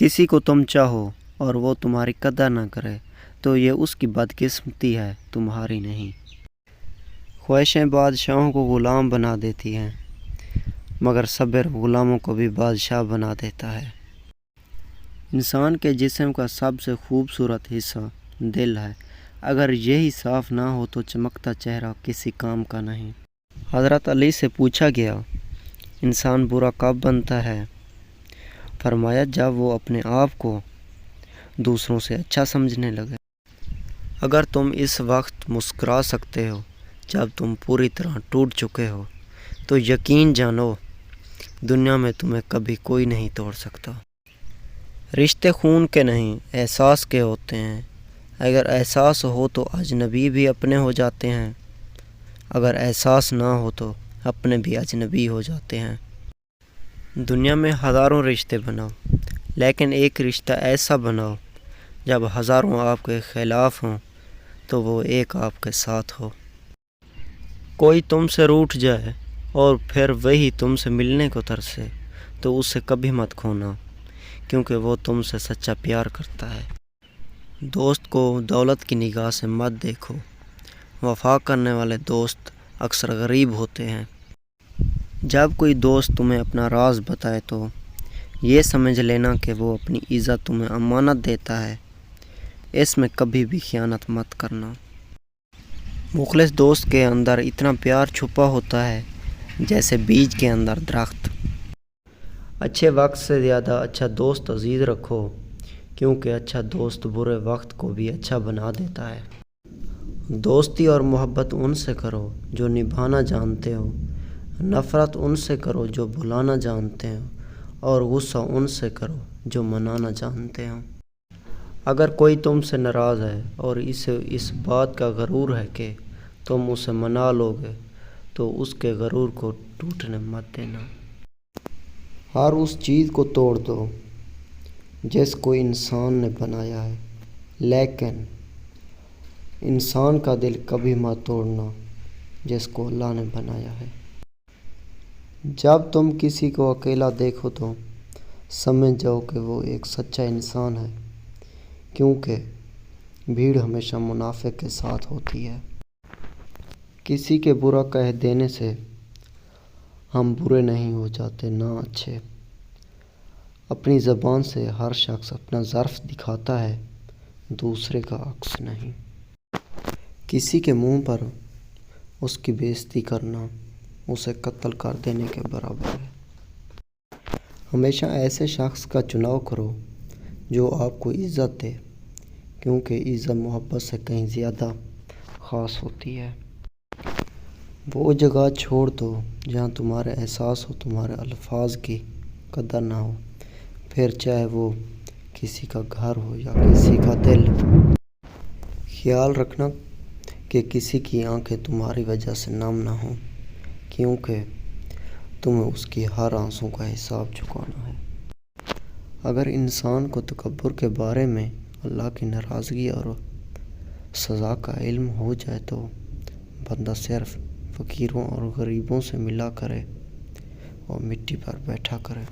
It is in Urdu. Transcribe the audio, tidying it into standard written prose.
کسی کو تم چاہو اور وہ تمہاری قدر نہ کرے تو یہ اس کی بدقسمتی ہے، تمہاری نہیں۔ خواہشیں بادشاہوں کو غلام بنا دیتی ہیں، مگر صبر غلاموں کو بھی بادشاہ بنا دیتا ہے۔ انسان کے جسم کا سب سے خوبصورت حصہ دل ہے، اگر یہی صاف نہ ہو تو چمکتا چہرہ کسی کام کا نہیں۔ حضرت علی سے پوچھا گیا، انسان برا کب بنتا ہے؟ فرمایا، جب وہ اپنے آپ کو دوسروں سے اچھا سمجھنے لگے۔ اگر تم اس وقت مسکرا سکتے ہو جب تم پوری طرح ٹوٹ چکے ہو تو یقین جانو دنیا میں تمہیں کبھی کوئی نہیں توڑ سکتا۔ رشتے خون کے نہیں، احساس کے ہوتے ہیں۔ اگر احساس ہو تو اجنبی بھی اپنے ہو جاتے ہیں، اگر احساس نہ ہو تو اپنے بھی اجنبی ہو جاتے ہیں۔ دنیا میں ہزاروں رشتے بناؤ، لیکن ایک رشتہ ایسا بناؤ جب ہزاروں آپ کے خلاف ہوں تو وہ ایک آپ کے ساتھ ہو۔ کوئی تم سے روٹھ جائے اور پھر وہی تم سے ملنے کو ترسے تو اسے کبھی مت کھونا، کیونکہ وہ تم سے سچا پیار کرتا ہے۔ دوست کو دولت کی نگاہ سے مت دیکھو، وفا کرنے والے دوست اکثر غریب ہوتے ہیں۔ جب کوئی دوست تمہیں اپنا راز بتائے تو یہ سمجھ لینا کہ وہ اپنی عزت تمہیں امانت دیتا ہے، اس میں کبھی بھی خیانت مت کرنا۔ مخلص دوست کے اندر اتنا پیار چھپا ہوتا ہے جیسے بیج کے اندر درخت۔ اچھے وقت سے زیادہ اچھا دوست عزیز رکھو، کیونکہ اچھا دوست برے وقت کو بھی اچھا بنا دیتا ہے۔ دوستی اور محبت ان سے کرو جو نبھانا جانتے ہو، نفرت ان سے کرو جو بھلانا جانتے ہو، اور غصہ ان سے کرو جو منانا جانتے ہو۔ اگر کوئی تم سے ناراض ہے اور اسے اس بات کا غرور ہے کہ تم اسے منا لو گے تو اس کے غرور کو ٹوٹنے مت دینا۔ ہر اس چیز کو توڑ دو جس کو انسان نے بنایا ہے، لیکن انسان کا دل کبھی مت توڑنا جس کو اللہ نے بنایا ہے۔ جب تم کسی کو اکیلا دیکھو تو سمجھ جاؤ کہ وہ ایک سچا انسان ہے، کیونکہ بھیڑ ہمیشہ منافق کے ساتھ ہوتی ہے۔ کسی کے برا کہہ دینے سے ہم برے نہیں ہو جاتے، نہ اچھے۔ اپنی زبان سے ہر شخص اپنا ظرف دکھاتا ہے، دوسرے کا عکس نہیں۔ کسی کے منہ پر اس کی بے عزتی کرنا اسے قتل کر دینے کے برابر ہے۔ ہمیشہ ایسے شخص کا چناؤ کرو جو آپ کو عزت دے، کیونکہ عزت محبت سے کہیں زیادہ خاص ہوتی ہے۔ وہ جگہ چھوڑ دو جہاں تمہارے احساس ہو، تمہارے الفاظ کی قدر نہ ہو، پھر چاہے وہ کسی کا گھر ہو یا کسی کا دل۔ خیال رکھنا کہ کسی کی آنکھیں تمہاری وجہ سے نم نہ ہوں، کیونکہ تمہیں اس کی ہر آنسو کا حساب چکانا ہے۔ اگر انسان کو تکبر کے بارے میں اللہ کی ناراضگی اور سزا کا علم ہو جائے تو بندہ صرف فقیروں اور غریبوں سے ملا کرے اور مٹی پر بیٹھا کرے۔